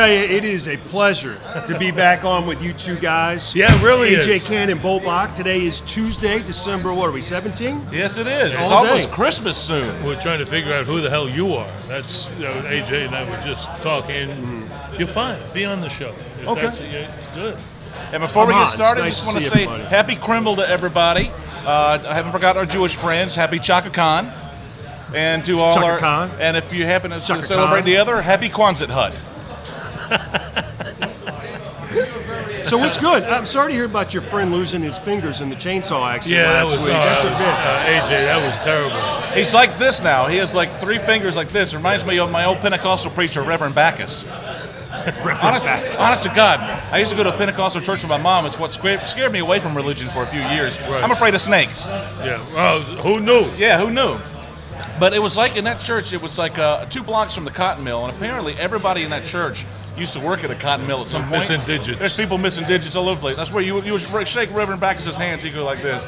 tell you, it is a pleasure to be back on with you two guys. Yeah, it really AJ is. Ken and bbock. Today is Tuesday, December, what are we, 17? Yes, it is. It's All almost day. Christmas soon. We're trying to figure out who the hell you are. That's AJ and I were just talking. You're fine. Be on the show. If Okay. you're good. And before we Come get on, started, I it's just nice want to to see say everybody. Happy Krimble to everybody. I haven't forgotten our Jewish friends. Happy Chaka Khan. And to all Chaka our Khan. and if you happen to Chaka celebrate Khan. the other, Happy Kwanzaa Hut. So what's good? I'm sorry to hear about your friend losing his fingers in the chainsaw accident Yeah, that last was week. That's a that bitch. was, AJ, that was terrible. He's like this now. He has like 3 fingers like this. Reminds me of my old Pentecostal preacher, Reverend Backus. Honest to God, I used to go to a Pentecostal church with my mom. It's what scared me away from religion for a few years. Right. I'm afraid of snakes. Yeah. Well, who knew? Yeah, who knew? But it was like in that church, it was like 2 blocks from the cotton mill, and apparently everybody in that church used to work at a cotton mill at some point. Missing digits. There's people missing digits all over the place. That's where you would shake Reverend Backus' hands, he'd go like this.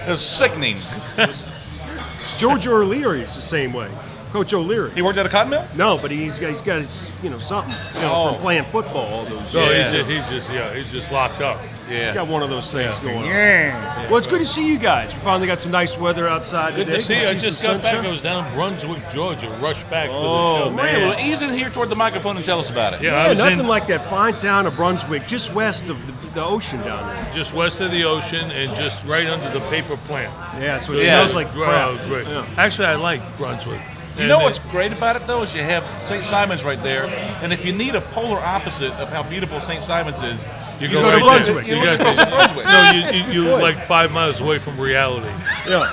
It was sickening. George O'Leary is the same way. Coach O'Leary. He worked at a cotton mill? No, but he's got his, something, Oh. from playing football all those So years. he's just locked up. Yeah. Got one of those things going on. Well, it's good to see you guys. We finally got some nice weather outside Good today. to see you. I Can just some got back. sunshine. I was down Brunswick, Georgia. Rushed back Oh, for the show. man. Really? Well, ease in here toward the microphone and tell us about it. Yeah, I Yeah, was nothing in like that fine town of Brunswick, just west of the ocean down there. just west of the ocean and just right under the paper plant. Yeah, so it Yeah. smells like crap. Oh, great. Yeah. Actually, I like Brunswick. You know what's great about it, though, is you have St. Simon's right there, and if you need a polar opposite of how beautiful St. Simon's is, You go go to right Brunswick. there. You You look got across to Brunswick. No, you're point. like 5 miles away from reality. Yeah.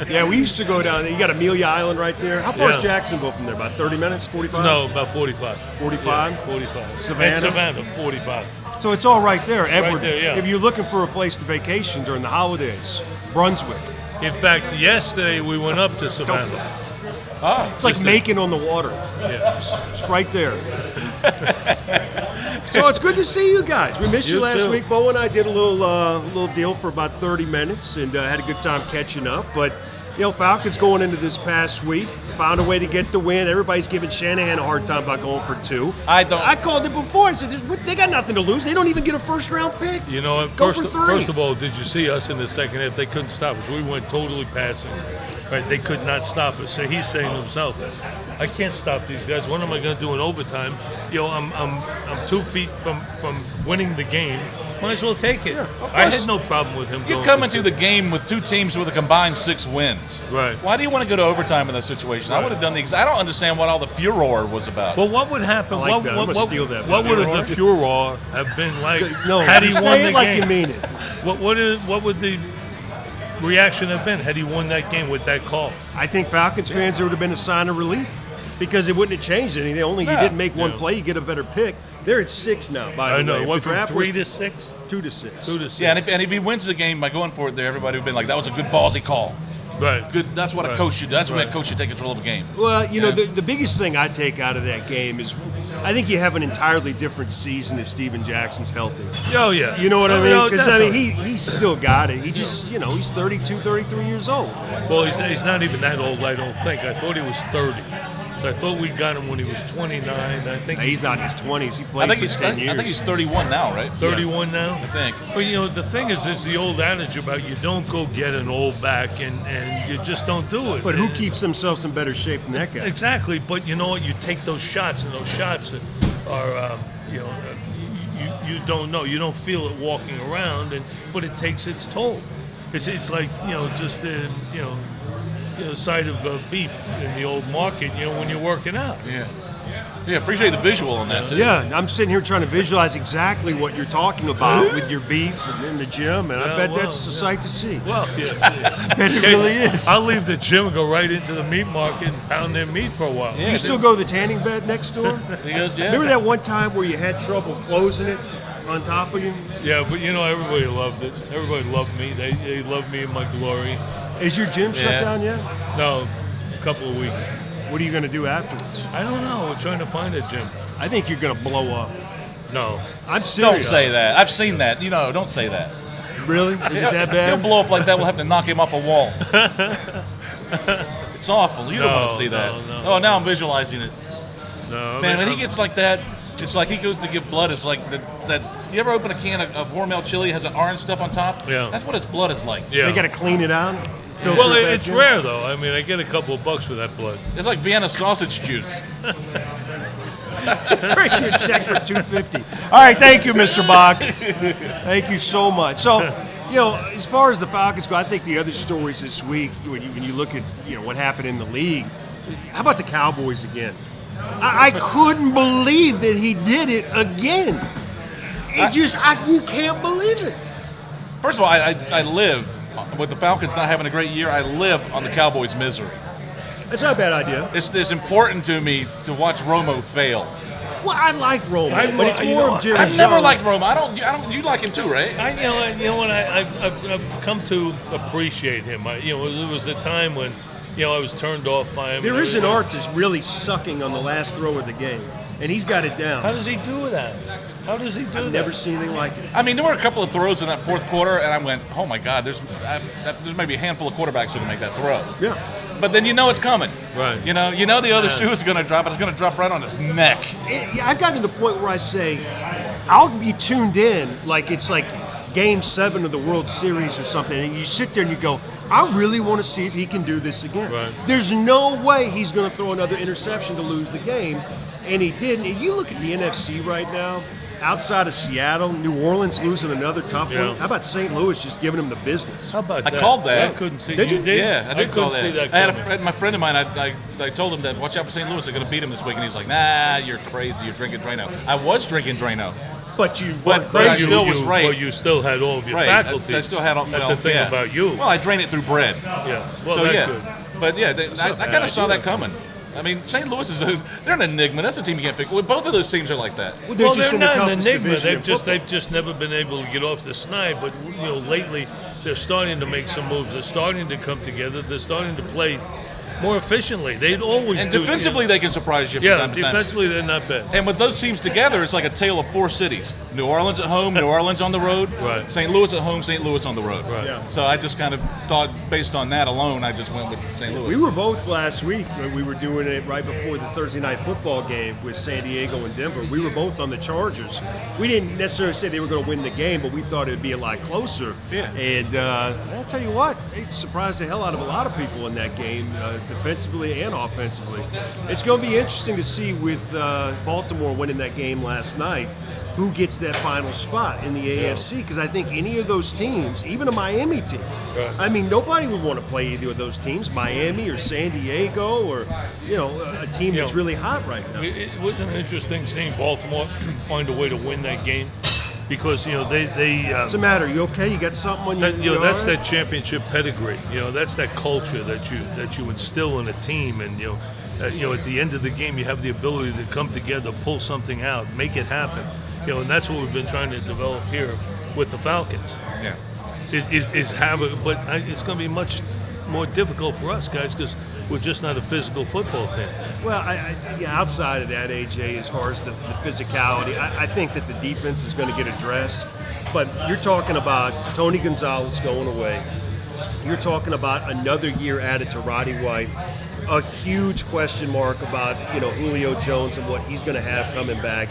Yeah, we used to go down there. You got Amelia Island right there. How far is Yeah. Jacksonville from there? About 30 minutes? 45? No, about 45. 45? Yeah, 45. Savannah? And Savannah, 45. So it's all right there. Edward, there, yeah. if you're looking for a place to vacation during the holidays, Brunswick. In fact, yesterday we went up to Savannah. It's like Just a- Macon on the water. Yeah. It's right there. So it's good to see you guys. We missed you You last too. week. Bo and I did a little deal for about 30 minutes and had a good time catching up. But, Falcons going into this past week, found a way to get the win. Everybody's giving Shanahan a hard time about going for 2. I don't. I called it before. I said, they got nothing to lose. They don't even get a first-round pick. You know what? Go for 3. First of all, did you see us in the second half? They couldn't stop us. We went totally passing. Right? They could not stop us. So he's saying to himself, I can't stop these guys. What am I going to do in overtime? I'm 2 feet from winning the game. Might as well take it. I had no problem with him You going come for into 2. the game with 2 teams with a combined 6 wins. Right. Why do you want to go to overtime in that situation? I would have done the exact. I don't understand what all the furor was about. Well, what would happen? I like what that. I'm what, gonna what, steal that. what would Furor. the furor have been like No, had he you won say the it like game? you mean it. What would the reaction have been had he won that game with that call? I think Falcons fans, there would have been a sign of relief because it wouldn't have changed anything. Only you didn't make one play, you get a better pick. They're at 6 now, by the I way. know. If It went the from draft 3 was to 6. 2 to 6. 2 to 6. Yeah, and if he wins the game by going for it there, everybody would have been like, that was a good ballsy call. Right. Good. That's what a Right. coach should do. That's when a Right. coach should take control of a game. Well, Yeah. the biggest thing I take out of that game is I think you have an entirely different season if Steven Jackson's healthy. Oh, yeah. You know what I Oh, mean? no, Because, definitely. he's still got it. He just, he's 32, 33 years old. Well, he's not even that old, I don't think. I thought he was 30. So I thought we got him when he was 29. I think He's not in his 20s. He I played think for he's 10 years. I think he's 31 now, right? 31 now. I think. But the thing is, there's the old adage about you don't go get an old back, and you just don't do it. But who keeps themselves in better shape than that guy? Exactly. But you know what? You take those shots, and those shots are, you don't know. You don't feel it walking around, but it takes its toll. It's like just the side of beef in the old market. When you're working out. Yeah. Yeah, appreciate the visual on that, too. Yeah, I'm sitting here trying to visualize exactly what you're talking about with your beef and in the gym, and I bet that's a sight to see. Well, yes. I bet it really is. I'll leave the gym and go right into the meat market and pound their meat for a while. Yeah. You still go to the tanning bed next door? He goes, yeah. Remember that one time where you had trouble closing it on top of you? Yeah, but everybody loved it. Everybody loved me. They loved me in my glory. Is your gym shut Yeah. down yet? No, a couple of weeks. What are you going to do afterwards? I don't know. We're trying to find a gym. I think you're going to blow up. No. I'm serious. Don't say that. I've seen that. Don't say that. Really? Is it that He'll bad? blow up like that. We'll have to knock him off a wall. It's awful. You don't want to see that. No. Oh, now I'm visualizing it. No, Man, when he gets like that, it's like he goes to give blood. It's like that. You ever open a can of Hormel chili, has an orange stuff on top? Yeah. That's what his blood is like. Yeah. They got to clean it out. Well, it's rare though. I mean, I get a couple of bucks for that blood. It's like Vienna sausage juice. Write you a check for $250. All right, thank you, Mr. Bach. Thank you so much. So, as far as the Falcons go, I think the other stories this week, when you look at what happened in the league, how about the Cowboys again? I couldn't believe that he did it again. You can't believe it. First of all, I live with the Falcons not having a great year. I live on the Cowboys' misery. That's not a bad idea. It's important to me to watch Romo fail. Well, I like Romo, but it's more of Jerry I've Jones. never liked Romo. I don't. You like him too, right? I've come to appreciate him. It was a time when I was turned off by him. There is an art to really sucking on the last throw of the game, and he's got it down. How does he do that? How does he do that? I've never seen anything like it. I mean, there were a couple of throws in that fourth quarter, and I went, "Oh my God!" There's maybe a handful of quarterbacks who can make that throw. Yeah. But then it's coming. Right. You know the other shoe is going to drop. It's going to drop right on his neck. I've gotten to the point where I say, I'll be tuned in like it's like Game 7 of the World Series or something, and you sit there and you go, I really want to see if he can do this again. Right. There's no way he's going to throw another interception to lose the game, and he didn't. And you look at the NFC right now, outside of Seattle, New Orleans losing another tough one. How about St. Louis just giving him the business? How about that? I called that. I couldn't see. Did you? Yeah, I did call that. See that I had coming. my friend of mine. I told him that watch out for St. Louis. They're going to beat him this week, and he's like, "Nah, you're crazy. You're drinking Drano." I was drinking Drano. But you But weren't I crazy. still was right. Well, you still had all of your Right. faculties. I still had all. That's well, the thing yeah. about you. Well, I drain it through bread. Yeah. Well, So that's yeah, good. but yeah, I not a bad kind of saw idea. that coming. I mean, St. Louis they're an enigma. That's a team you can't figure. Well, both of those teams are like that. Well, they're just they're in the not an toughest enigma. division in football. They've just never been able to get off the schneid. But lately they're starting to make some moves. They're starting to come together. They're starting to play more efficiently. They'd always And do. defensively, they can surprise you. From Yeah, time to time. defensively they're not bad. And with those teams together, it's like a tale of four cities: New Orleans at home, New Orleans on the road, Right. St. Louis at home, St. Louis on the road. Right. Yeah. So I just kind of thought, based on that alone, I just went with St. Louis. We were both last week when we were doing it right before the Thursday night football game with San Diego and Denver. We were both on the Chargers. We didn't necessarily say they were going to win the game, but we thought it would be a lot closer. Yeah. And I'll tell you what, it surprised the hell out of a lot of people in that game, defensively and offensively. It's going to be interesting to see with Baltimore winning that game last night, who gets that final spot in the AFC, because I think any of those teams, even a Miami team, Right. I mean, nobody would want to play either of those teams, Miami or San Diego or, a team that's really hot right now. It was an interesting seeing Baltimore find a way to win that game because they What's the matter? You okay? You got something on your that's arm? that championship pedigree. That's that culture that you instill in a team, and at the end of the game you have the ability to come together, pull something out, make it happen. And that's what we've been trying to develop here with the Falcons. Yeah. But it's going to be much more difficult for us guys because we're just not a physical football team. Well, outside of that, AJ, as far as the physicality, I think that the defense is going to get addressed. But you're talking about Tony Gonzalez going away. You're talking about another year added to Roddy White. A huge question mark about Julio Jones and what he's going to have coming back.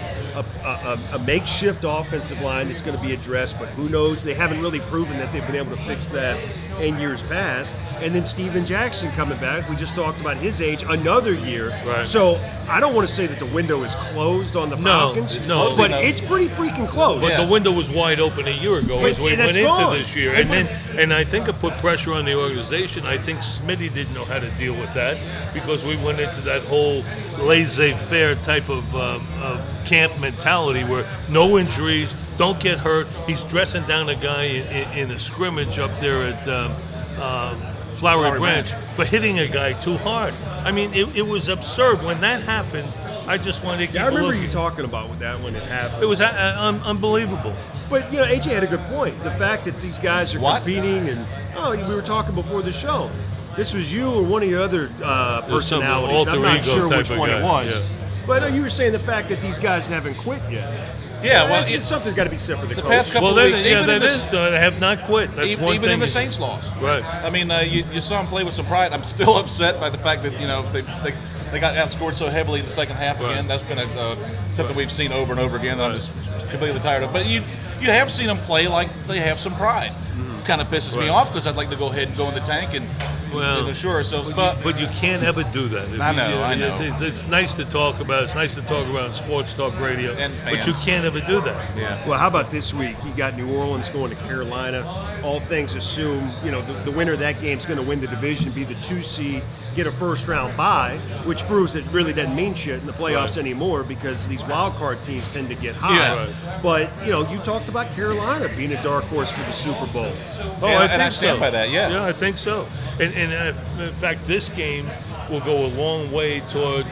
A makeshift offensive line that's going to be addressed, but who knows? They haven't really proven that they've been able to fix that in years past. And then Steven Jackson coming back. We just talked about his age, another year. Right. So I don't want to say that the window is closed on the Falcons, no. but it's pretty freaking close. But the window was wide open a year ago as we that's went into gone. this year, and I think it put pressure on the organization. I think Smitty didn't know how to deal with that because we went into that whole laissez-faire type of camp mentality where no injuries, don't get hurt. He's dressing down a guy in a scrimmage up there at Flowery Branch for hitting a guy too hard. I mean, it was absurd. When that happened, I just wanted to keep I remember looking. you talking about that when it happened. It was unbelievable. But AJ had a good point. The fact that these guys are competing, and we were talking before the show. This was you or one of your other personalities. alter I'm not ego sure type which of one guy, it was. yeah. But you were saying the fact that these guys haven't quit yet. Yeah, well, something's got to be said for the coach. past couple Well, of that, weeks, yeah, even in that the, is. They have not quit. That's one even thing. in the Saints loss. Right. I mean, you saw him play with some pride. I'm still upset by the fact that they got outscored so heavily in the second half Right. again. That's been something we've seen over and over again that I'm just completely tired of. But you have seen them play like they have some pride. Kind of pisses me off because I'd like to go ahead and go in the tank and assure ourselves. But you can't ever do that. I know. It's nice to talk about. It's nice to talk about in sports talk radio. And but you fans. can't ever do that. Yeah. Well, how about this week? You got New Orleans going to Carolina. All things assume, the winner of that game is going to win the division, be the 2 seed, get a first-round bye, which proves it really doesn't mean shit in the playoffs anymore because these wild card teams tend to get high. Yeah. Right. But, you talked about Carolina being a dark horse for the Super Bowl. Oh, And- I and think I stand so. by that, yeah. Yeah, I think so. And in fact, this game will go a long way toward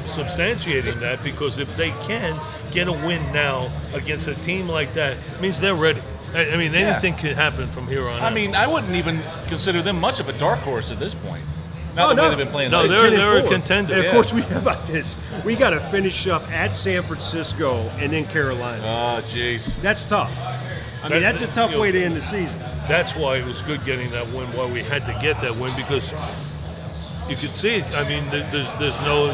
substantiating that because if they can get a win now against a team like that, it means they're ready. I mean, anything can happen from here on out. I mean, I wouldn't even consider them much of a dark horse at this point. Oh, Not the no. way they've been playing. No, lately. they're a 10-4. contender. And of Yeah. course, how about this? We got to finish up at San Francisco and then Carolina. Oh, jeez. That's tough. I mean, that's a tough way to end the season. That's why it was good getting that win. Why we had to get that win because you could see it. I mean, there's no.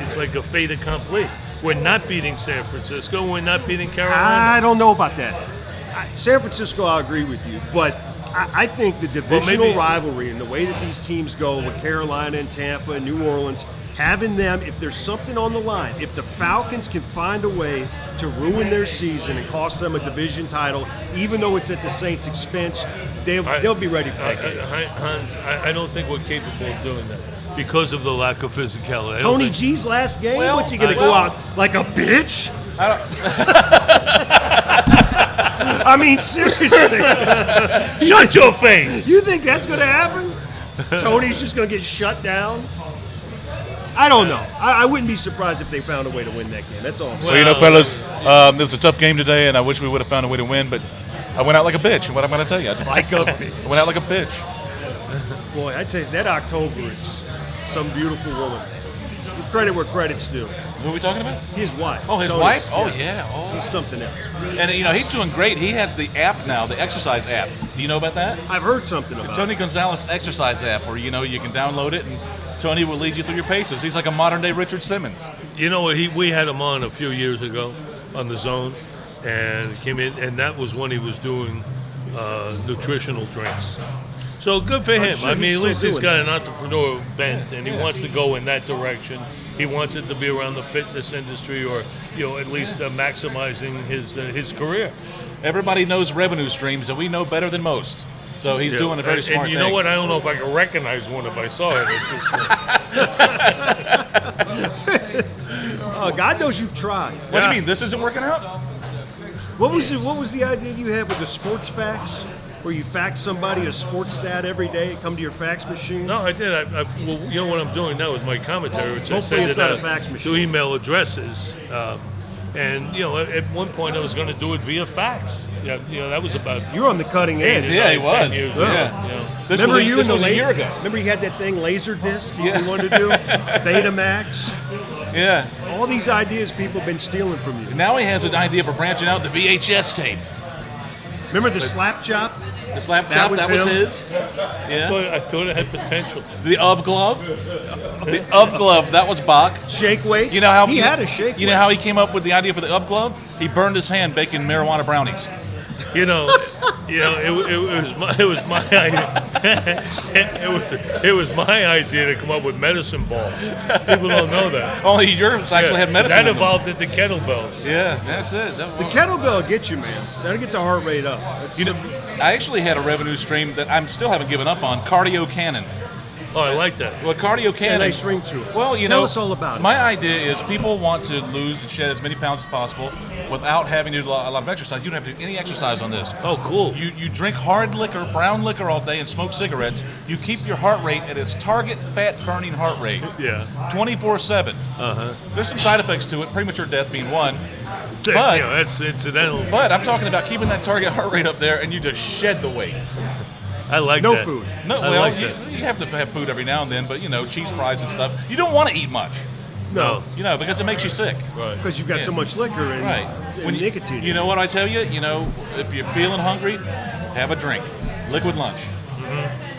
It's like a fait accompli. We're not beating San Francisco. We're not beating Carolina. I don't know about that. San Francisco, I'll agree with you, but I think the divisional rivalry and the way that these teams go with Carolina and Tampa and New Orleans, having them, if there's something on the line, if the Falcons can find a way to ruin their season and cost them a division title, even though it's at the Saints' expense, they'll be ready for that game. Hans, I don't think we're capable of doing that because of the lack of physicality. Tony G's last game, Well, what's he going to go out like a bitch? I mean, seriously. Shut your face. You think that's going to happen? Tony's just going to get shut down? I don't know. I wouldn't be surprised if they found a way to win that game. That's all I'm saying. Well, fellas, it was a tough game today, and I wish we would have found a way to win, but I went out like a bitch, what I'm going to tell you. Like a bitch. I went out like a bitch. Boy, I tell you, that October is some beautiful woman. Credit where credit's due. What are we talking about? His wife. Oh, his Tony's, wife? Oh, yeah. Oh. She's something else. And, he's doing great. He has the app now, the exercise app. Do you know about that? I've heard something about Tony it. Gonzalez exercise app where, you can download it and Tony will lead you through your paces. He's like a modern-day Richard Simmons. You know what? We had him on a few years ago on the Zone, and came in, and that was when he was doing nutritional drinks. So good for him. sure I mean, he's at least still he's doing got an entrepreneur bent, and he wants to go in that direction. He wants it to be around the fitness industry, or at least maximizing his career. Everybody knows revenue streams, and we know better than most. So he's doing a very smart And you thing. know what? I don't know if I can recognize one if I saw it at this point. God knows you've tried. What do you mean? This isn't working out? What was the idea you had with the sports fax? Where you fax somebody a sports stat every day, come to your fax machine? No, I did. Well, you know what I'm doing now with my commentary, which I Hopefully send it's it not a out fax machine. to email addresses. And at one point I was going to do it via fax. Yeah, that was about. You're on the cutting edge. Yeah, he 10 was. years Yeah. ago, This Remember was, you this and was the a year ago. Remember you had that thing, Laserdisc, you Yeah. wanted to do? Betamax. Yeah. All these ideas people have been stealing from you. Now he has an idea for branching out the VHS tape. Remember the slap chop? The slap That chop, was that was him? his. Yeah. I thought it had potential. The of glove. The of glove, that was Bach. Shake weight? You know how he had a shake You know how he came up with the idea for the of glove? He burned his hand baking marijuana brownies. It was my idea. it was my idea to come up with medicine balls. People don't know that. Only yours actually had medicine. That in them. evolved into kettlebells. Yeah, that's it. The kettlebell gets you, man. That'll get the heart rate up. That's I actually had a revenue stream that I still haven't given up on, cardio cannon. Oh, I like that. Well, cardio a cannon. nice ring to it. Well, Tell us all about it. My idea is people want to lose and shed as many pounds as possible without having to do a lot of exercise. You don't have to do any exercise on this. Oh, cool. You drink hard liquor, brown liquor all day and smoke cigarettes. You keep your heart rate at its target fat burning heart rate. Yeah. 24/7. There's some side effects to it, premature death being one. But- that's incidental. But I'm talking about keeping that target heart rate up there and you just shed the weight. I like No that. food. No, I well, like you, that. you have to have food every now and then, but cheese fries and stuff. You don't want to eat much, No. because it makes you sick. Right. Because you've got so much liquor in Right. nicotine. You know what I tell you? You know, if you're feeling hungry, have a drink. Liquid lunch.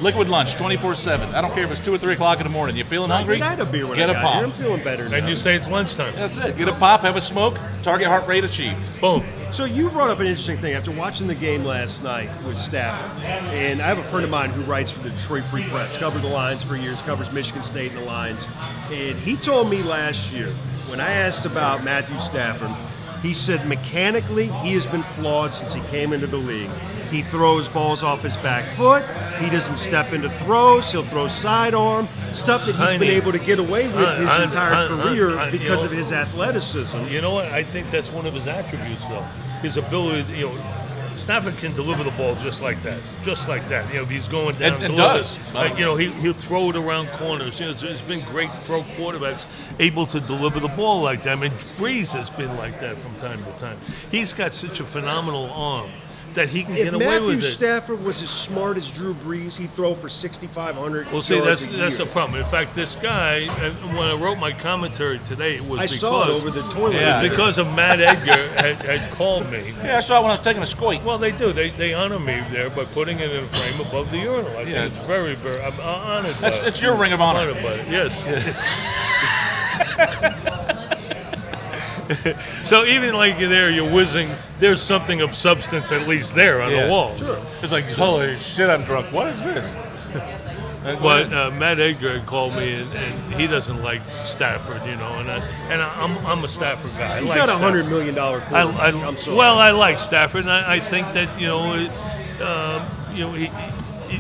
Liquid lunch, 24/7. I don't care if it's 2 or 3 o'clock in the morning. You're feeling hungry? I had a beer when get I a got pop. here. I'm feeling better now. And you say it's lunchtime. That's it. Get a pop, have a smoke. Target heart rate achieved. Boom. So you brought up an interesting thing after watching the game last night with Stafford, and I have a friend of mine who writes for the Detroit Free Press, covered the Lions for years, covers Michigan State and the Lions, and he told me last year when I asked about Matthew Stafford, he said mechanically he has been flawed since he came into the league. He throws balls off his back foot. He doesn't step into throws. He'll throw sidearm, stuff that he's been able to get away with his entire career because of his athleticism. You know what? I think that's one of his attributes, though. His ability, Stafford can deliver the ball just like that. If he's going down, and does. He'll throw it around corners. There's been great pro quarterbacks able to deliver the ball like that. I mean, Breeze has been like that from time to time. He's got such a phenomenal arm that he can get away If with Matthew it. Stafford was as smart as Drew Brees, he'd throw for 6,500 Well, see, yards that's the problem. In fact, this guy, when I wrote my commentary today, it was I saw it over the toilet. Yeah. because of Matt Edgar had called me. Yeah, I saw it when I was taking a squeak. Well, they do. They honor me there by putting it in a frame above the urinal. I think it's very, very. I'm honored. It's your ring of honor. Honored by it. Yes. So even like there, you're whizzing. There's something of substance at least there on the wall. Sure. It's like, holy shit, I'm drunk. What is this? But Matt Edgar called me, and he doesn't like Stafford, and I'm a Stafford guy. He's I like not Stafford. $100 million quarterback. I'm sorry. Well, I like Stafford, and I think that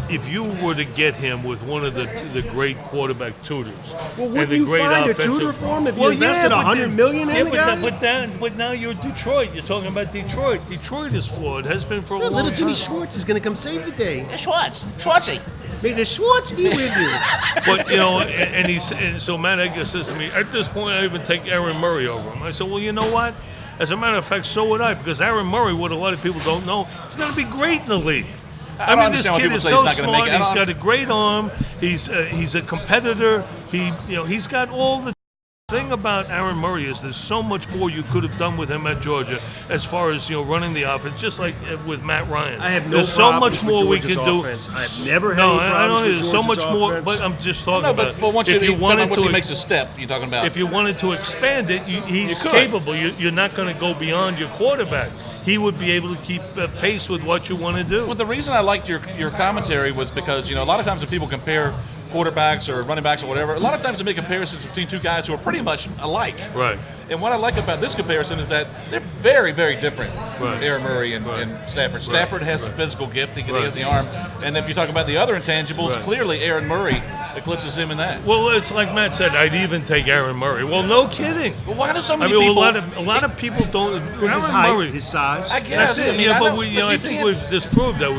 if you were to get him with one of the great quarterback tutors, Well, and wouldn't the you great find a offensive- tutor for him if you invested $100 million in the guy? But now you're Detroit. You're talking about Detroit. Detroit is flawed. Has been for a long Little time. Jimmy Schwartz is going to come save the day. Schwartzy. May the Schwartz be with you. But and so Matt Edgar says to me, at this point, I even take Aaron Murray over him. I said, well, you know what? As a matter of fact, so would I, because Aaron Murray, what a lot of people don't know, is going to be great in the league. I don't mean, this understand why kid people is say so he's not gonna smart. make it. He's got a great arm. He's a competitor. He's got all the thing about Aaron Murray is there's so much more you could have done with him at Georgia as far as running the offense, just like with Matt Ryan. I have no there's so problems much more with we Georgia's can do. offense. I've never had No, any I problems know with there's so much Georgia's more, offense. but I'm just talking No, about. but once if you wanted once he to, makes a step, you're talking about. if you wanted to expand it, he's could. capable. You're not going to go beyond your quarterback. He would be able to keep pace with what you want to do. Well, the reason I liked your commentary was because, a lot of times when people compare quarterbacks or running backs or whatever, a lot of times they make comparisons between two guys who are pretty much alike. Right. And what I like about this comparison is that they're very, very different. Right. Aaron Murray and Stafford. Stafford has the physical gift. He has the arm. And if you talk about the other intangibles, clearly Aaron Murray eclipses him in that. Well, it's like Matt said. I'd even take Aaron Murray. Well, no kidding. Well, why do so many a people? lot of people don't. Because his Aaron height, Murray, his size. I guess. That's it. I mean, But you I think can't- we've disproved that.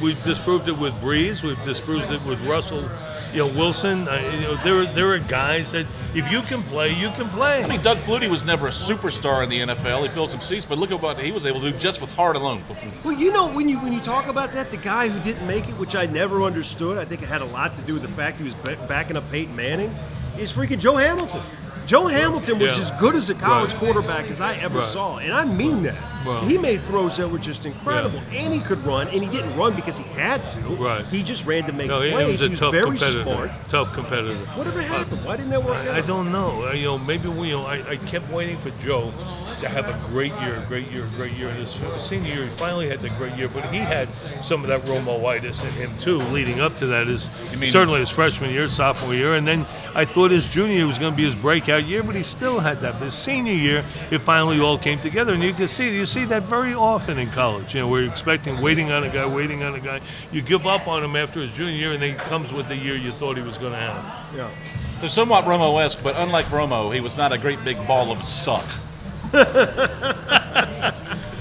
We've disproved it with Breeze. We've disproved it with Russell. Wilson. There are guys that if you can play, you can play. I mean, Doug Flutie was never a superstar in the NFL. He filled some seats, but look at what he was able to do just with heart alone. Well, when you talk about that, the guy who didn't make it, which I never understood, I think it had a lot to do with the fact he was backing up Peyton Manning, is freaking Joe Hamilton. Joe Hamilton was as good as a college quarterback as I ever saw, and I mean that. Well, he made throws that were just incredible, and he could run, and he didn't run because he had to. Right. He just ran to make No, plays. he He was was a tough very competitor. smart. Tough competitor. Whatever happened? Why didn't that work out? I don't know. Maybe I kept waiting for Joe to have a great year. And his senior year, he finally had the great year, but he had some of that Romo-itis in him too. Leading up to that, certainly his freshman year, sophomore year, and then I thought his junior year was going to be his breakout year, but he still had that. But his senior year, it finally all came together, and you see that very often in college. We're expecting, waiting on a guy. You give up on him after his junior year, and then he comes with the year you thought he was going to have. Yeah. They're somewhat Romo-esque, but unlike Romo, he was not a great big ball of suck.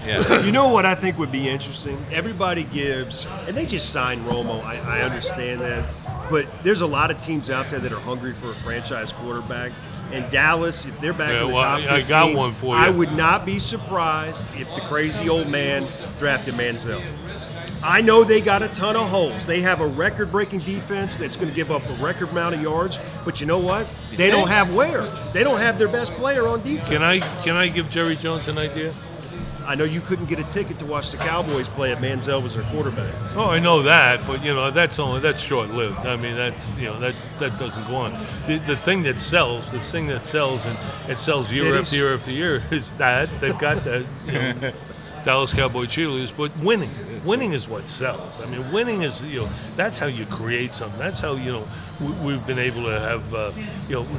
Yeah. You know what I think would be interesting? Everybody gives, and they just signed Romo. I understand that. But there's a lot of teams out there that are hungry for a franchise quarterback. And Dallas, if they're back in the top 15, I got one for you. I would not be surprised if the crazy old man drafted Manziel. I know they got a ton of holes. They have a record-breaking defense that's going to give up a record amount of yards. But you know what? They don't have Ware. They don't have their best player on defense. Can I give Jerry Jones an idea? I know you couldn't get a ticket to watch the Cowboys play if Manziel was their quarterback. Oh, I know that, but that's short-lived. I mean, that's that doesn't go on. The thing that sells, and it sells year after year after year is that they've got that Dallas Cowboy cheerleaders, but winning is what sells. I mean, winning is that's how you create something. That's how we've been able to have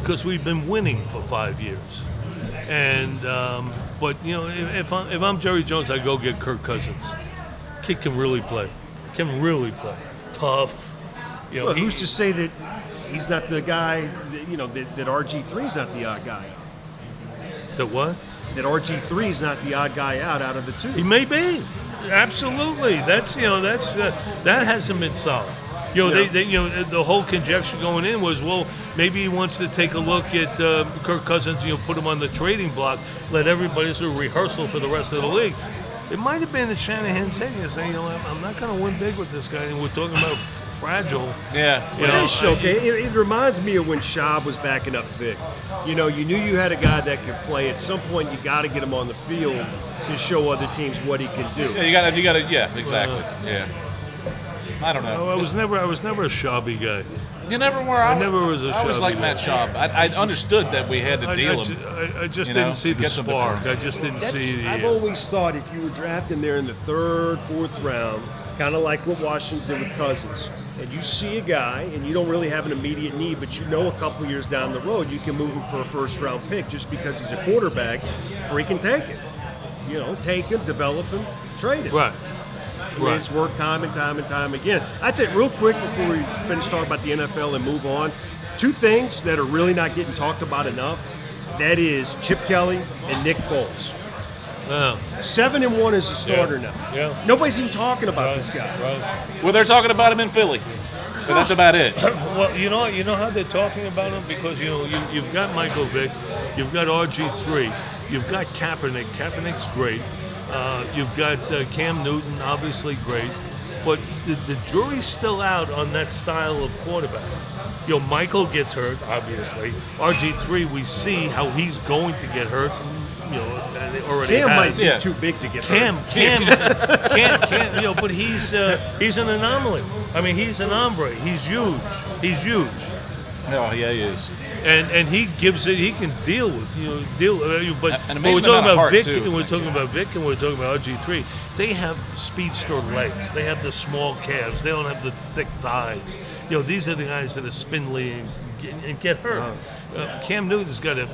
because we've been winning for 5 years. And but if I'm Jerry Jones, I go get Kirk Cousins. Kid can really play. Tough. Well, who's to say that he's not the guy? That RG3's not the odd guy. That what? That RG3 is not the odd guy out of the two. He may be. Absolutely. That hasn't been solved. The whole conjecture going in was, well, maybe he wants to take a look at Kirk Cousins, put him on the trading block, let everybody do a rehearsal for the rest of the league. It might have been that Shanahan saying, I'm not going to win big with this guy, and we're talking about fragile. Yeah. It reminds me of when Schaub was backing up Vic. You knew you had a guy that could play. At some point, you got to get him on the field to show other teams what he can do. Yeah, you got to. Yeah, exactly. I don't know. I was never a Schaub guy. You never were. I never was a Schaub. I always liked Matt Schaub. I understood that we had to deal him. I just didn't see the spark. I just didn't see the. I've always thought if you were drafting there in the 3rd, 4th round, kind of like what Washington did with Cousins, and you see a guy and you don't really have an immediate need, but a couple years down the road you can move him for a 1st-round pick just because he's a quarterback, freaking take it. Take him, develop him, trade him. Right. It's worked time and time again. I'd say real quick before we finish talking about the NFL and move on, 2 things that are really not getting talked about enough. That is Chip Kelly and Nick Foles. 7-1 as a starter now. Yeah. Nobody's even talking about this guy. Right. Well, they're talking about him in Philly. But that's about it. Well, you know how they're talking about him because you've got Michael Vick, you've got RG3, you've got Kaepernick. Kaepernick's great. You've got Cam Newton, obviously great, but the jury's still out on that style of quarterback. Michael gets hurt, obviously. RG3, we see how he's going to get hurt. And they already Cam has. might be too big to get hurt. Cam, but he's an anomaly. I mean, he's an hombre. He's huge. Oh, yeah, he is. And he gives it. He can deal with But an we're amazing talking amount of about heart, Vic, too. and we're talking about Vic, and we're talking about RG3. They have speedster legs. They have the small calves. They don't have the thick thighs. These are the guys that are spindly and get hurt. Cam Newton's got an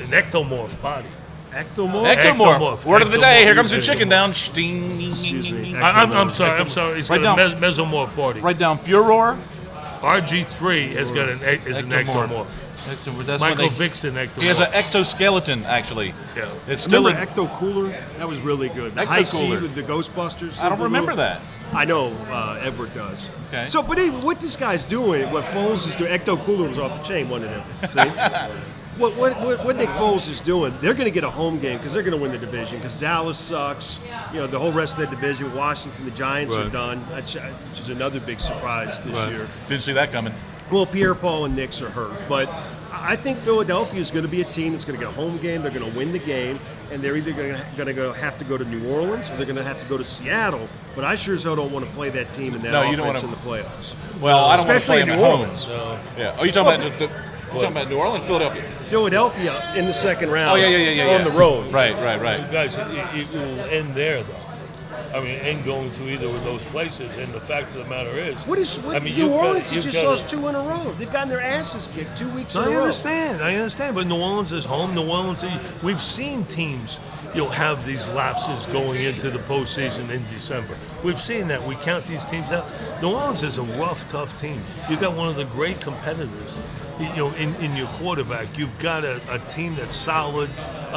ectomorph body. Ectomorph. Word of the day. Here comes the chicken down. Excuse me. I'm sorry. He's got a mesomorph body. Write down Furor. RG3 has got an ectomorph. Michael Vick's an ectomorph. He has an ectoskeleton, actually. Yeah. It's still Remember Ecto Cooler? That was really good. The High C with the Ghostbusters. I don't remember that. I know Edward does. Okay. So, but what this guy's doing, what Foles is doing, Ecto Cooler was off the chain, wasn't it? See? What Nick Foles is doing, they're going to get a home game because they're going to win the division because Dallas sucks. The whole rest of the division, Washington, the Giants are done, which is another big surprise this year. Didn't see that coming. Well, Pierre-Paul and Knicks are hurt, but I think Philadelphia is going to be a team that's going to get a home game. They're going to win the game, and they're either going to have to go to New Orleans or they're going to have to go to Seattle. But I sure as hell don't want to play that team in that offense in the playoffs. Well, I don't want to play especially them New at Orleans. home. Yeah. Oh, you talking about New Orleans, Philadelphia? Philadelphia in the second round. Oh, yeah. On the road. Right. Guys, it will end there, though. I mean, and going to either of those places. And the fact of the matter is, New Orleans has just lost 2 in a row. They've gotten their asses kicked 2 weeks in a row. I understand. But New Orleans is home. We've seen teams, have these lapses going into the postseason in December. We've seen that. We count these teams out. New Orleans is a rough, tough team. You've got one of the great competitors. In your quarterback, you've got a team that's solid.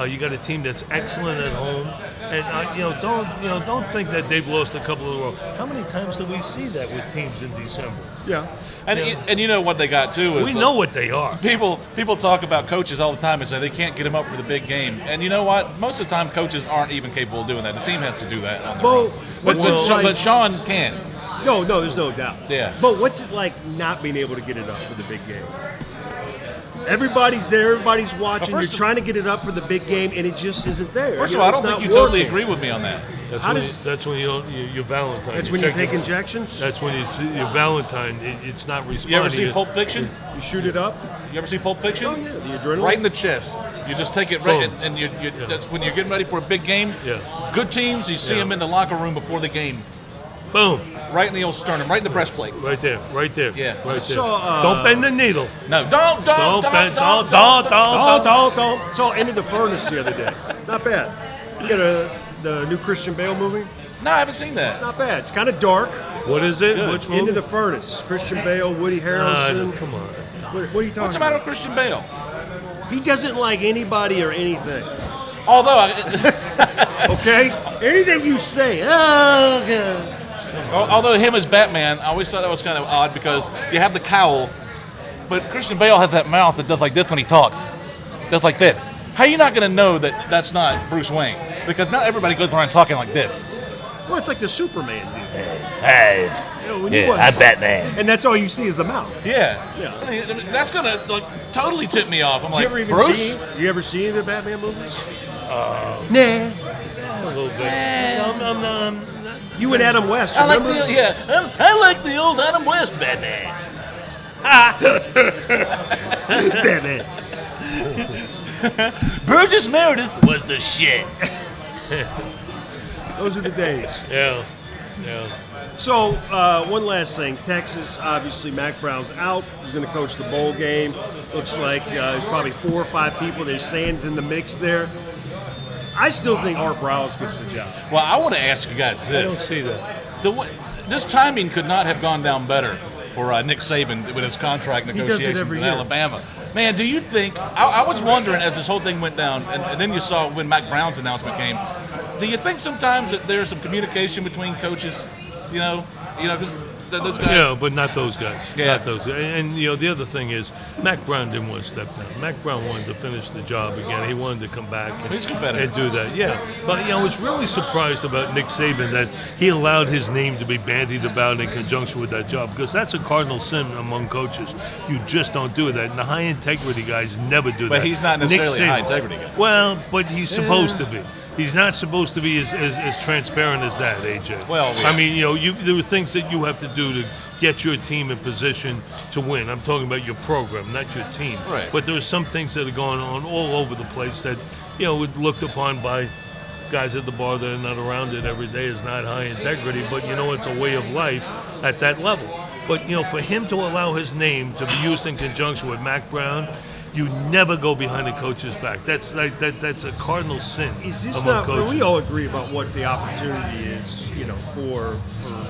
You got a team that's excellent at home, and don't think that they've lost a couple in a row. How many times do we see that with teams in December? Yeah, and you know what they got too is we know what they are. People talk about coaches all the time and say they can't get them up for the big game, and you know what? Most of the time, coaches aren't even capable of doing that. The team has to do that on their own. But Sean can. No, there's no doubt. Yeah. But what's it like not being able to get it up for the big game? Everybody's there. Everybody's watching. You're trying to get it up for the big game, and it just isn't there. First of all, I don't think you totally agree with me on that. That's when you're Valentine. That's when you take injections? That's when you're Valentine. It's not responding. You ever see Pulp Fiction? You shoot it up? You ever see Pulp Fiction? Oh, yeah, the adrenaline. Right in the chest. You just take it right, and that's when you're getting ready for a big game. Yeah. Good teams, you see them in the locker room before the game. Boom. Right in the old sternum, right in the breastplate. Right there. Yeah. Right there. So, don't bend the needle. No, don't. So, Into the Furnace the other day. Not bad. You got the new Christian Bale movie? No, I haven't seen that. It's not bad. It's kind of dark. What is it? Good. Which movie? Into the Furnace. Christian Bale, Woody Harrelson. Come on. What are you talking What's the matter with Christian Bale? about? He doesn't like anybody or anything. Although, Okay? Anything you say. Oh, God. although him as Batman, I always thought that was kind of odd because you have the cowl, but Christian Bale has that mouth that does like this when he talks. Does like this. How are you not going to know that that's not Bruce Wayne? Because not everybody goes around talking like this. Well, it's like the Superman dude. Hey, I'm Batman. And that's all you see is the mouth. Yeah. Yeah. I mean, that's going to like totally tip me off. I'm Do you like, ever even Bruce? do you ever see any of the Batman movies? A little bit. I'm not. You and Adam West, I like remember? I like the old Adam West Batman. Batman. Burgess Meredith was the shit. Those are the days. Yeah. So, one last thing. Texas, obviously, Mac Brown's out. He's going to coach the bowl game. Looks like there's probably 4 or 5 people. There's Sands in the mix there. I still think Art Briles gets the job. Well, I want to ask you guys I don't this. see that. This timing could not have gone down better for Nick Saban with his contract does it negotiations every in year. Alabama. Man, do you think, I was wondering as this whole thing went down, and then you saw when Mac Brown's announcement came, do you think sometimes that there's some communication between coaches, because those guys? Yeah, but not those guys. Yeah. Not those guys. And the other thing is, Mac Brown didn't want to step down. Mac Brown wanted to finish the job again. He wanted to come back He's competitive. and do that. Yeah. But, I was really surprised about Nick Saban that he allowed his name to be bandied about in conjunction with that job, because that's a cardinal sin among coaches. You just don't do that. And the high integrity guys never do that. But he's not necessarily Nick a high Saban- integrity guy. Well, but he's supposed to be. He's not supposed to be as transparent as that, AJ. Well, yeah. I mean, there are things that you have to do to get your team in position to win. I'm talking about your program, not your team. Right. But there are some things that are going on all over the place that, would looked upon by guys at the bar that are not around it every day as not high integrity, but it's a way of life at that level. But, for him to allow his name to be used in conjunction with Mac Brown, you never go behind the coach's back. That's that's a cardinal sin. Is this among not? coaches. We all agree about what the opportunity is, for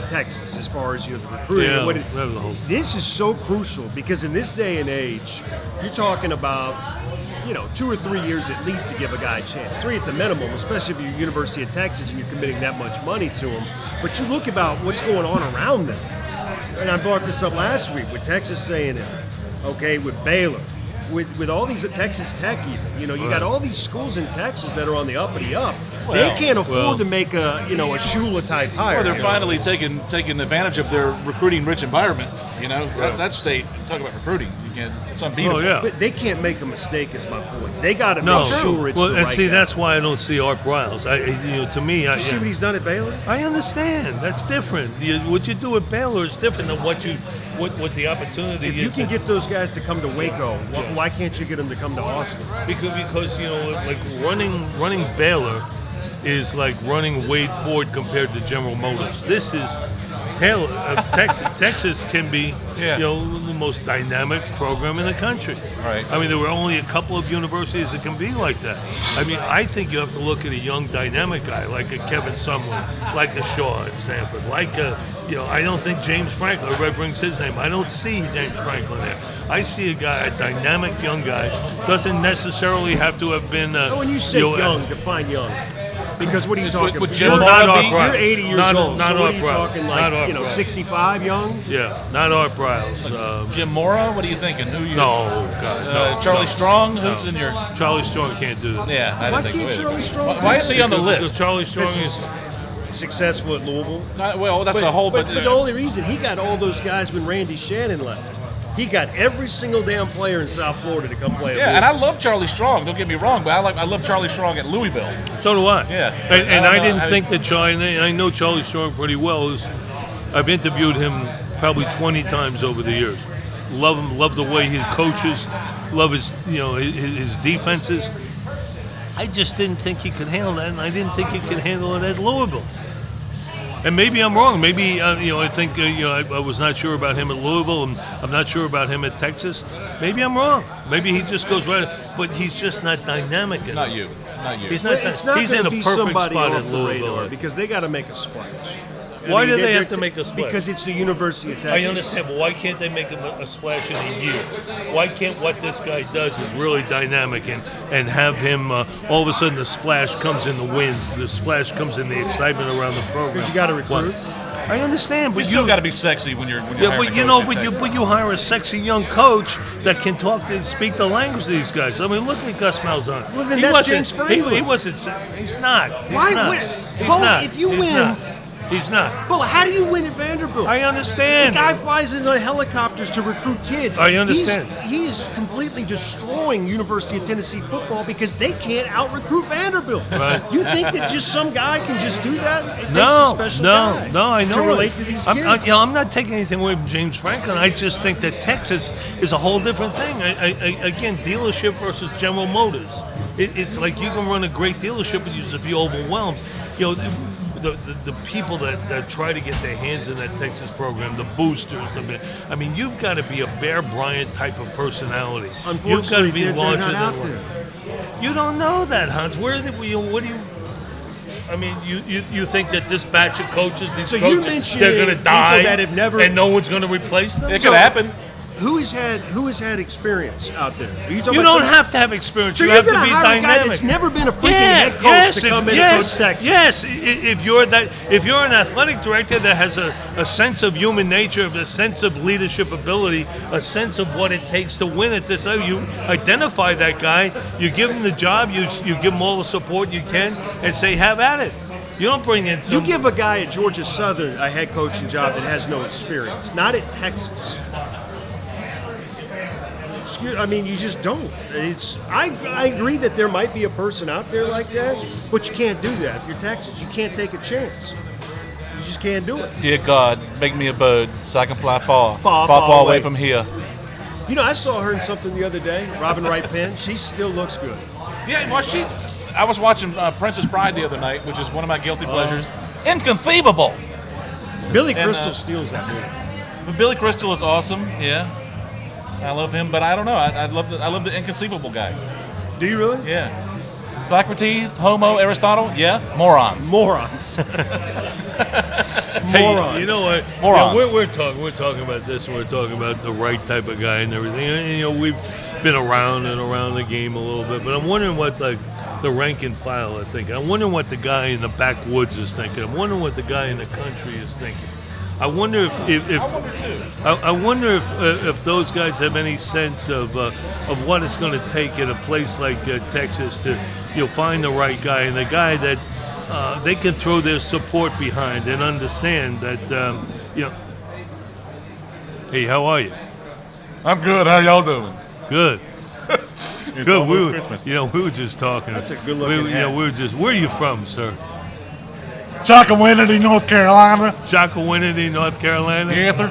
Texas as far as the recruiting. Yeah, What that was the whole- this is so crucial because in this day and age, you're talking about 2 or 3 years at least to give a guy a chance. 3 at the minimum, especially if you're University of Texas and you're committing that much money to him. But you look about what's going on around them. And I brought this up last week with Texas A&M, okay, with Baylor. With all these at Texas Tech even, you got all these schools in Texas that are on the uppity up. They can't afford to make a Shula type hire. Or they're finally taking advantage of their recruiting rich environment. That state, talk about recruiting, it's unbeatable. Oh, yeah. But they can't make a mistake, is my point. They got to No, make sure it's well, the and right see, guy. that's why I don't see Art Briles. To me, Did you see what he's done at Baylor? I understand. That's different. What you do at Baylor is different than what the opportunity If is. you can get those guys to come to Waco, why can't you get them to come to Austin? because like running Baylor is like running Wade Ford compared to General Motors. This is Texas. Texas can be the most dynamic program in the country. Right. I mean, there were only a couple of universities that can be like that. I mean, I think you have to look at a young dynamic guy like a Kevin Sumlin, like a Shaw at Stanford, like a I don't think James Franklin, Red brings his name. I don't see James Franklin there. I see a guy, a dynamic young guy, doesn't necessarily have to have been. When you say young, define young. Because what are you talking with about? Jim You're, Mora being- you're 80 years old. Not So what Art are you Briles. talking Not Art like, Briles. 65 young? Yeah, not Art Briles. Jim Mora, what are you thinking? Who you? No, God, no. Charlie no, Strong, no. who's in your? Charlie Strong can't do that. Yeah, I Why didn't think can't so. Charlie Strong Why is he on the Because list? Charlie Strong This is. successful at Louisville. Well, that's a whole. But the only reason he got all those guys when Randy Shannon left, he got every single damn player in South Florida to come play at Louisville. and I love Charlie Strong. Don't get me wrong, but I love Charlie Strong at Louisville. So do I. Yeah. And I didn't think that Charlie, and I know Charlie Strong pretty well. I've interviewed him probably 20 times over the years. Love him, love the way he coaches, love his defenses. I just didn't think he could handle that, and I didn't think he could handle it at Louisville. And maybe I'm wrong. Maybe I think I was not sure about him at Louisville, and I'm not sure about him at Texas. Maybe I'm wrong. Maybe he just goes right. But he's just not dynamic enough. Not you. It's not he's going in to a be perfect somebody spot off at the Louisville. radar because they got to make a splash. Why do they have to make a splash? Because it's the University of Texas. I understand, but why can't they make a splash in a year? Why can't what this guy does is really dynamic and have him all of a sudden the splash comes in the wins, the splash comes in the excitement around the program? Because you got to recruit. I understand, but You still got to be sexy when you're. yeah, but you hire a sexy young coach that can speak the language of these guys. I mean, look at Gus Malzahn. Well, then that's James Franklin. He wasn't. He's not. Why? If you win. He's not. But how do you win at Vanderbilt? I understand. The guy flies in on helicopters to recruit kids. I understand. He is completely destroying University of Tennessee football because they can't out-recruit Vanderbilt. Right. You think that just some guy can just do that? It takes a special guy No, I know. to relate to these kids. I'm not taking anything away from James Franklin. I just think that Texas is a whole different thing. Again, dealership versus General Motors. It's like you can run a great dealership, but you just be overwhelmed. The people that try to get their hands in that Texas program, the boosters, you've got to be a Bear Bryant type of personality. You've got to be larger than life. You don't know that, Hans. What do you? You think that this batch of coaches, they're going to die, that have never, and no one's going to replace them? It could happen. Who has had experience out there? You don't have to have experience. So you you're have to going be to hire dynamic. a guy that's never been a freaking head coach to come in and coach Texas. Yes, if you're an athletic director that has a sense of human nature, a sense of leadership ability, a sense of what it takes to win at this level, you identify that guy, you give him the job, you give him all the support you can, and say, have at it. You don't bring in some... You give a guy at Georgia Southern a head coaching job that has no experience, not at Texas. You just don't. I agree that there might be a person out there like that, but you can't do that if you're Texas. You can't take a chance. You just can't do it. Dear God, make me a bird so I can fly far away from here. I saw her in something the other day, Robin Wright Penn. She still looks good. Yeah, I was watching Princess Bride the other night, which is one of my guilty pleasures. Inconceivable. Billy Crystal steals that movie. But Billy Crystal is awesome. Yeah. I love him, but I don't know. I love the inconceivable guy. Do you really? Yeah. Socrates, Homo, Aristotle, yeah. Morons. Morons. Hey, you know what? Morons. We're talking about this, and we're talking about the right type of guy and everything. And, we've been around the game a little bit, but I'm wondering what the rank and file are thinking. I'm wondering what the guy in the backwoods is thinking. I'm wondering what the guy in the country is thinking. I wonder if those guys have any sense of what it's going to take in a place like Texas to find the right guy and the guy that they can throw their support behind and understand that Hey, how are you? I'm good. How y'all doing? Good. Good. We were just talking. That's a good-looking hat. Where are you from, sir? Chocowinity, North Carolina. Chocowinity, North Carolina. Yes, sir.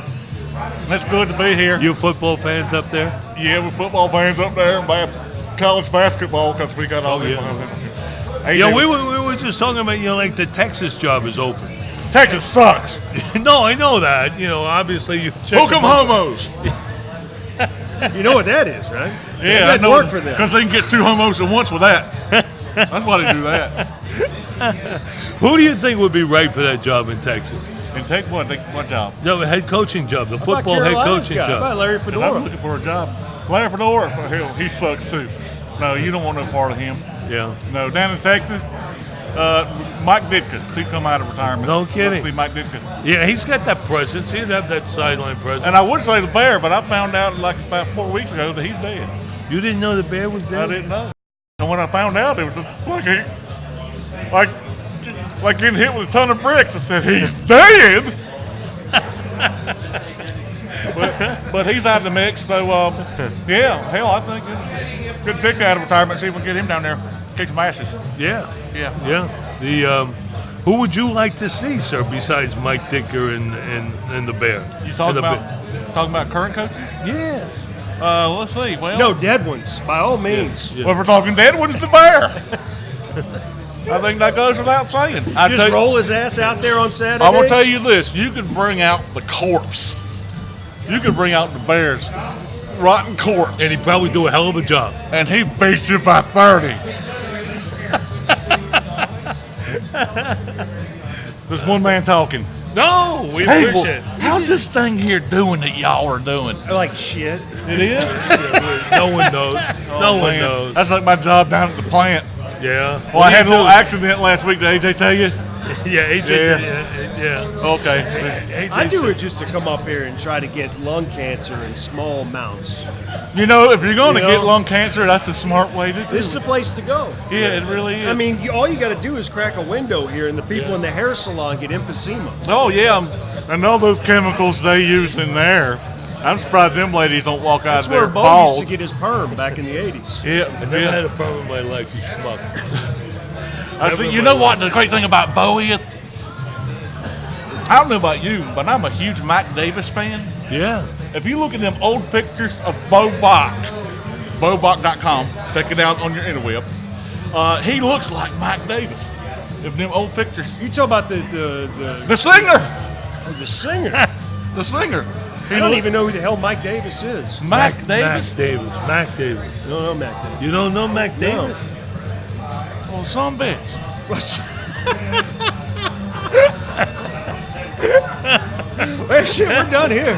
It's good to be here. You football fans up there? Yeah, we're football fans up there and college basketball because we got all these. Yeah, we were just talking about, like the Texas job is open. Texas sucks. No, I know that. Obviously you check. Hook 'em homos. You know what that is, right? Yeah, that work for them. Because they can get two homos at once with that. That's why they do that. Who do you think would be right for that job in Texas? And take what job? No, head coaching job, the How about football head Carolina's coaching guy? How job. about Larry I'm Fedora? looking for a job. Larry Fedora, hell, he sucks too. No, you don't want no part of him. Yeah. No, down in Texas, Mike Ditka. He come out of retirement. No kidding. Must be Mike Ditka. Yeah, he's got that presence. He'd have that sideline presence. And I would say the Bear, but I found out like about 4 weeks ago that he's dead. You didn't know the Bear was dead? I didn't know. And when I found out, it was just like like getting hit with a ton of bricks. I said, he's dead. but he's out of the mix. So, yeah, hell, I think good pick out of retirement. See if we can get him down there, kick some asses. Yeah. Yeah. The who would you like to see, sir, besides Mike Dicker and the Bear? You talking about current coaches? Yeah. Let's see. Well, No, dead ones, by all means. Yeah. well, if we're talking dead ones, the Bear. I think that goes without saying. Just roll his ass out there on Saturday. I'm gonna tell you this: you could bring out the corpse. You could bring out the Bear's rotten corpse, And he'd probably do a hell of a job. and he beats you by 30. There's one man talking. No, we Hey, appreciate it. how's this thing here doing that y'all are doing? Like shit. It is. No one knows. No one Man, knows. That's like my job down at the plant. Yeah. Well, I had a little accident last week. Did AJ tell you? Yeah, AJ. Yeah. Okay. AJ I do said- it just to come up here and try to get lung cancer in small amounts. You know, if you're going to You get know? lung cancer, that's the smart way to do This is it. the place to go. Yeah, it really is. I mean, all you got to do is crack a window here, and the people in the hair salon get emphysema. oh yeah, and all those chemicals they used in there. I'm surprised them ladies don't walk out That's there where Bo bald. used to get his perm back in the 80s. Yeah, I never had a problem in my life, you schmuck. I think, you know what the great thing about Bo is? I don't know about you, but I'm a huge Mac Davis fan. Yeah. If you look at them old pictures of bbock, bbock.com, check it out on your interweb. He looks like Mac Davis. If them old pictures. You talk about the The singer. the singer. I don't even know who the hell Mike Davis is. Mac Davis. Mac Davis. I don't know Mac Davis. You don't know Mac Davis? Well, some bitch. Well, shit, we're done here.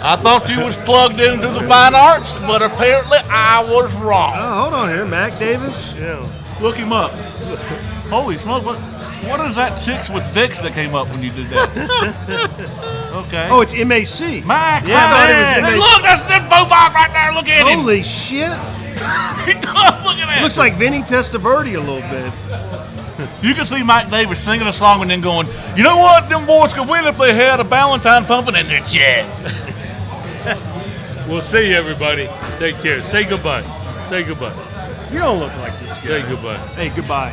I thought you was plugged into the fine arts, but apparently I was wrong. Oh, hold on here, Mac Davis. Yeah. Look him up. Holy smoke! What is that chicks with dicks that came up when you did that? Okay. Oh, it's MAC. Mac. I thought it was man. MAC. Look, that's bbock right there. Look at him. Holy shit. Look at that. Looks like Vinny Testaverde a little bit. You can see Mike Davis singing a song and then going, you know what? Them boys could win if they had a Valentine pumping in their chat. We'll see you, everybody. Take care. Say goodbye. Say goodbye. You don't look like this guy. Say goodbye. Hey, goodbye.